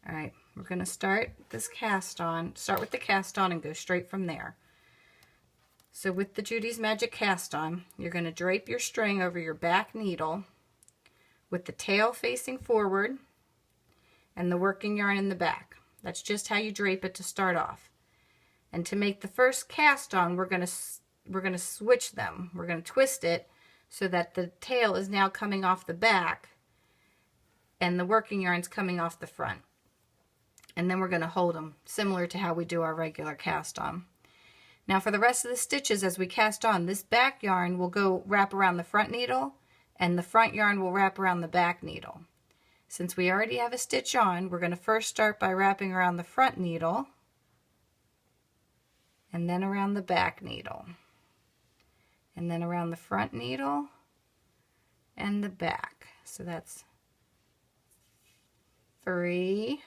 All right, we're going to start this cast on, start with the cast on and go straight from there. So with the Judy's Magic cast on, you're going to drape your string over your back needle with the tail facing forward and the working yarn in the back. That's just how you drape it to start off. And to make the first cast on, we're going to switch them. We're going to twist it so that the tail is now coming off the back and the working yarn's coming off the front. And then we're going to hold them, similar to how we do our regular cast on. Now for the rest of the stitches as we cast on, this back yarn will go wrap around the front needle and the front yarn will wrap around the back needle. Since we already have a stitch on, we're going to first start by wrapping around the front needle and then around the back needle, and then around the front needle and the back. So that's 3,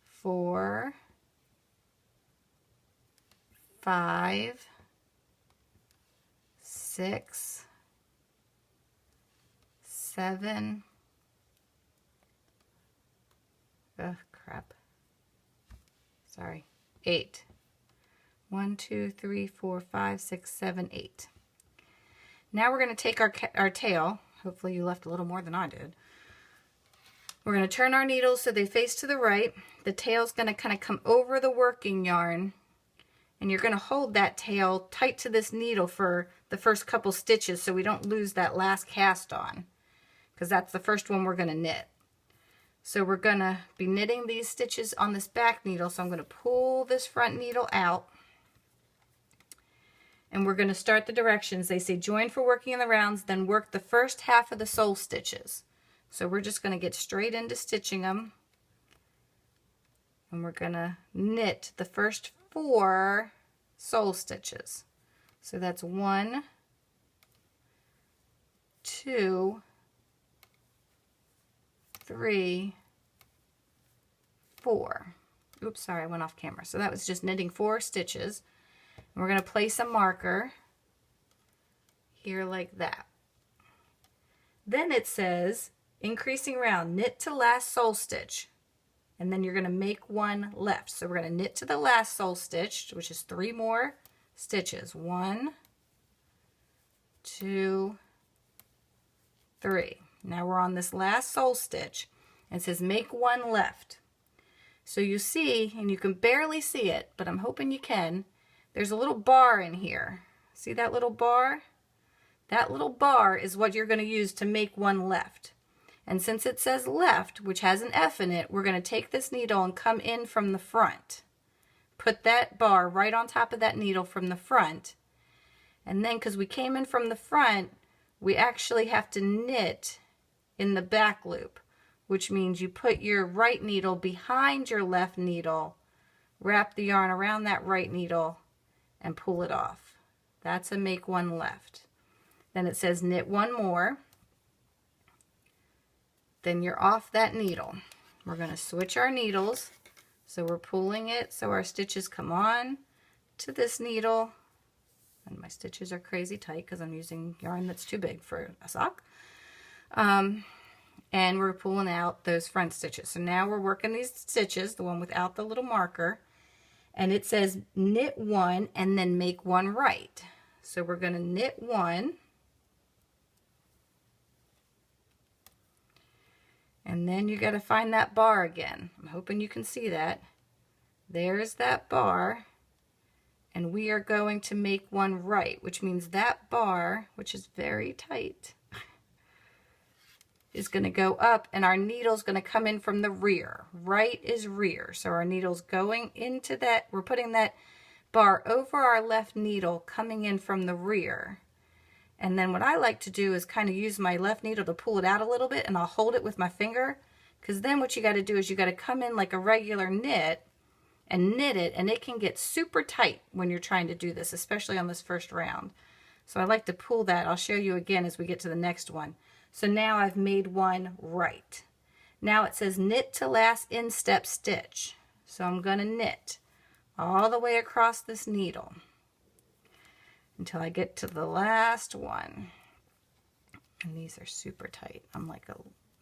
4, 5, 6, 7, oh crap, sorry, 8. 1, 2, 3, 4, 5, 6, 7, 8. Now we're going to take our tail. Hopefully you left a little more than I did. We're going to turn our needles so they face to the right. The tail's going to kind of come over the working yarn, and you're going to hold that tail tight to this needle for the first couple stitches so we don't lose that last cast on, because that's the first one we're going to knit. So we're going to be knitting these stitches on this back needle, so I'm going to pull this front needle out. And we're going to start the directions. They say join for working in the rounds, then work the first half of the sole stitches. So we're just going to get straight into stitching them. And we're going to knit the first 4 sole stitches. So that's 1, 2, 3, 4. Oops, sorry, I went off camera. So that was just knitting 4 stitches. And we're going to place a marker here like that. Then it says, increasing round, knit to last sole stitch. And then you're going to make 1 left. So we're going to knit to the last sole stitch, which is 3 more stitches. 1, 2, 3. Now we're on this last sole stitch. And it says make 1 left. So you see, and you can barely see it, but I'm hoping you can, there's a little bar in here. See that little bar? That little bar is what you're going to use to make 1 left. And since it says left, which has an F in it, we're going to take this needle and come in from the front. Put that bar right on top of that needle from the front. And then because we came in from the front, we actually have to knit in the back loop, which means you put your right needle behind your left needle, wrap the yarn around that right needle, and pull it off. That's a make 1 left. Then it says knit 1 more. Then you're off that needle. We're going to switch our needles. So we're pulling it so our stitches come on to this needle. And my stitches are crazy tight because I'm using yarn that's too big for a sock. And we're pulling out those front stitches. So now we're working these stitches, the one without the little marker. And it says knit 1 and then make 1 right. So we're going to knit 1. And then you got to find that bar again. I'm hoping you can see that. There's that bar. And we are going to make 1 right, which means that bar, which is very tight, is going to go up, and our needle's going to come in from the rear. Right is rear. So our needle's going into that. We're putting that bar over our left needle, coming in from the rear. And then what I like to do is kind of use my left needle to pull it out a little bit, and I'll hold it with my finger, because then what you got to do is you got to come in like a regular knit and knit it, and it can get super tight when you're trying to do this, especially on this first round. So I like to pull that. I'll show you again as we get to the next one. So now I've made 1 right. Now it says knit to last instep stitch. So I'm going to knit all the way across this needle until I get to the last one. And these are super tight. I'm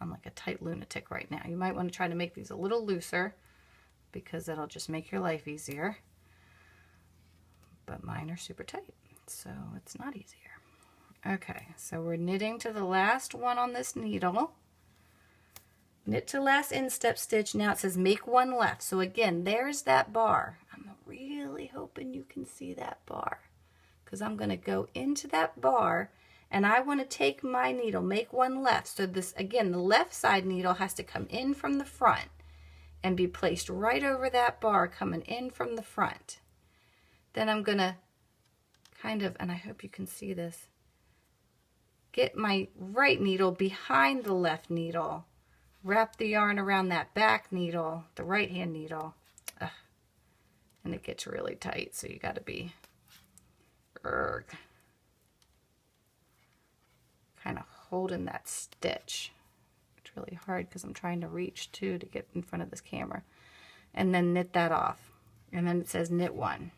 I'm like a tight lunatic right now. You might want to try to make these a little looser because that'll just make your life easier. But mine are super tight, so it's not easier. Okay, so we're knitting to the last one on this needle. Knit to last instep stitch. Now it says make one left. So again, there's that bar. I'm really hoping you can see that bar, because I'm going to go into that bar and I want to take my needle, make one left. So this, again, the left side needle has to come in from the front and be placed right over that bar coming in from the front. Then I'm going to kind of, and I hope you can see this, get my right needle behind the left needle, wrap the yarn around that back needle, the right hand needle, and it gets really tight, so you got to be kind of holding that stitch. It's really hard because I'm trying to reach too to get in front of this camera. And then knit that off. And then it says knit one.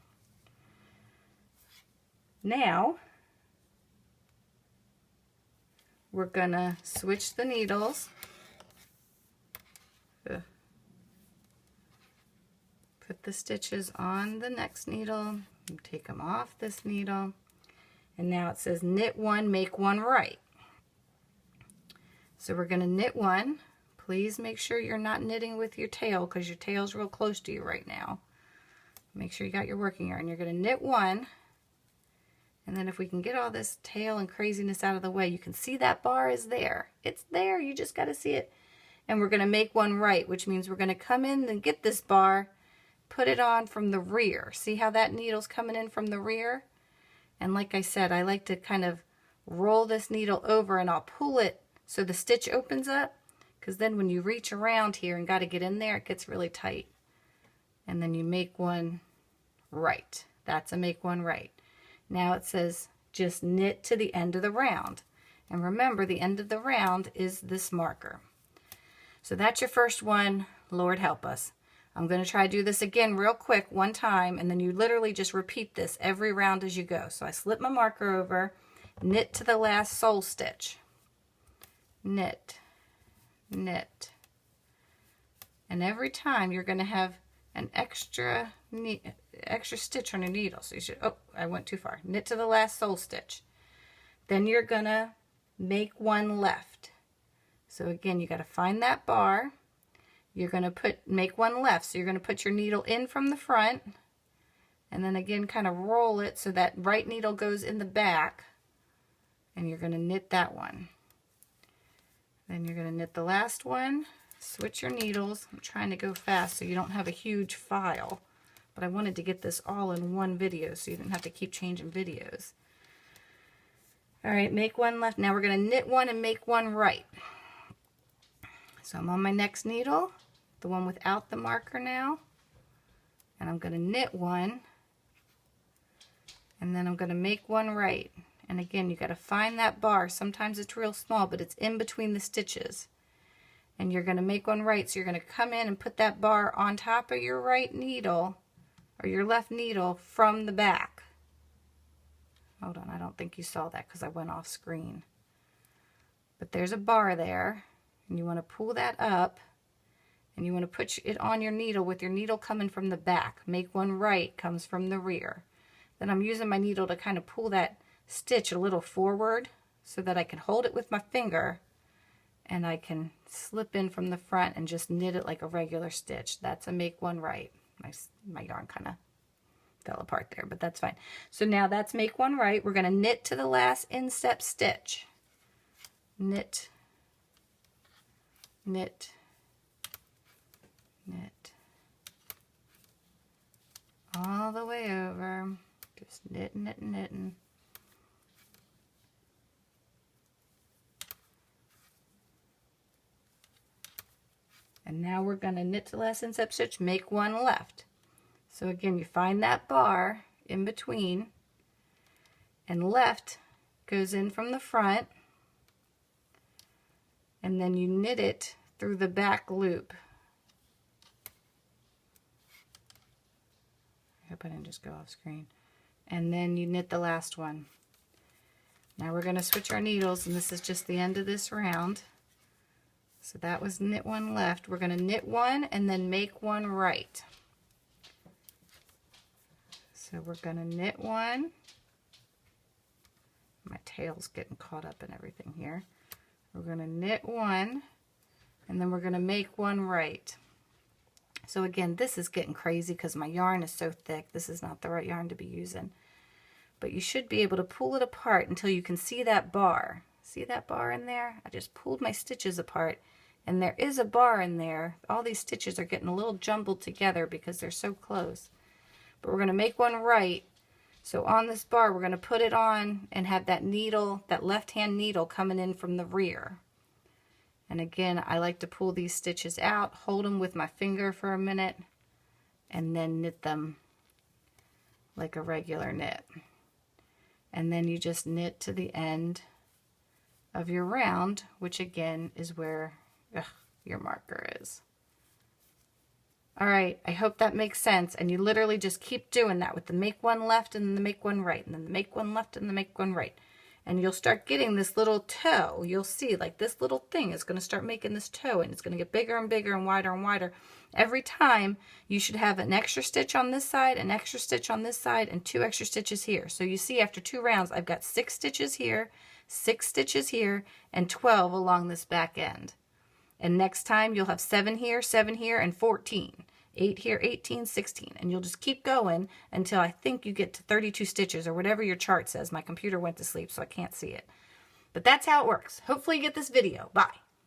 Now we're gonna switch the needles. Put the stitches on the next needle, and take them off this needle, and now it says knit one, make one right. So we're going to knit one. Please make sure you're not knitting with your tail, because your tail's real close to you right now. Make sure you got your working yarn. You're going to knit one, and then if we can get all this tail and craziness out of the way, you can see that bar is there. It's there, you just got to see it. And we're going to make one right, which means we're going to come in and get this bar, put it on from the rear. See how that needle's coming in from the rear? And like I said, I like to kind of roll this needle over and I'll pull it so the stitch opens up, because then when you reach around here and got to get in there, it gets really tight. And then you make one right. That's a make one right. Now it says just knit to the end of the round. And remember, the end of the round is this marker. So that's your first one. Lord help us. I'm going to try to do this again real quick one time, and then you literally just repeat this every round as you go. So I slip my marker over, knit to the last sole stitch, knit, knit, and every time you're going to have an extra stitch on your needle. So you should, oh, I went too far. Knit to the last sole stitch. Then you're going to make one left. So again, you got to find that bar. You're going to make one left. So you're going to put your needle in from the front, and then again kind of roll it so that right needle goes in the back, and you're going to knit that one. Then you're going to knit the last one, switch your needles. I'm trying to go fast so you don't have a huge file, but I wanted to get this all in one video so you didn't have to keep changing videos. All right, make one left. Now we're going to knit one and make one right. So I'm on my next needle, the one without the marker now, and I'm going to knit one, and then I'm going to make one right. And again, you got to find that bar. Sometimes it's real small, but it's in between the stitches. And you're going to make one right, so you're going to come in and put that bar on top of your right needle, or your left needle, from the back. Hold on, I don't think you saw that because I went off screen. But there's a bar there, and you want to pull that up, and you want to put it on your needle with your needle coming from the back. Make one right comes from the rear. Then I'm using my needle to kind of pull that stitch a little forward so that I can hold it with my finger, and I can slip in from the front and just knit it like a regular stitch. That's a make one right. My yarn kind of fell apart there, but that's fine. So now that's make one right. We're going to knit to the last instep stitch. Knit, knit, knit, all the way over, just knit, knit, knitting. And now we're going to knit to the last instep stitch, make one left. So again, you find that bar in between, and left goes in from the front, and then you knit it through the back loop. I hope I didn't just go off screen. And then you knit the last one. Now we're going to switch our needles, and this is just the end of this round. So that was knit one left. We're going to knit one and then make one right. So we're going to knit one. My tail's getting caught up in everything here. We're going to knit one and then we're going to make one right. So again, this is getting crazy because my yarn is so thick. This is not the right yarn to be using. But you should be able to pull it apart until you can see that bar. See that bar in there? I just pulled my stitches apart and there is a bar in there. All these stitches are getting a little jumbled together because they're so close. But we're going to make one right. So on this bar, we're going to put it on and have that needle, that left-hand needle coming in from the rear. And again, I like to pull these stitches out, hold them with my finger for a minute, and then knit them like a regular knit. And then you just knit to the end of your round, which again is where your marker is. All right, I hope that makes sense. And you literally just keep doing that with the make one left and then the make one right, and then the make one left and the make one right. And you'll start getting this little toe. You'll see like this little thing is going to start making this toe, and it's going to get bigger and bigger and wider. Every time you should have an extra stitch on this side, an extra stitch on this side, and 2 extra stitches here. So you see after 2 rounds, I've got 6 stitches here, 6 stitches here, and 12 along this back end. And next time you'll have 7 here, and 14. 8 here, 18, 16. And you'll just keep going until I think you get to 32 stitches or whatever your chart says. My computer went to sleep, so I can't see it. But that's how it works. Hopefully you get this video. Bye.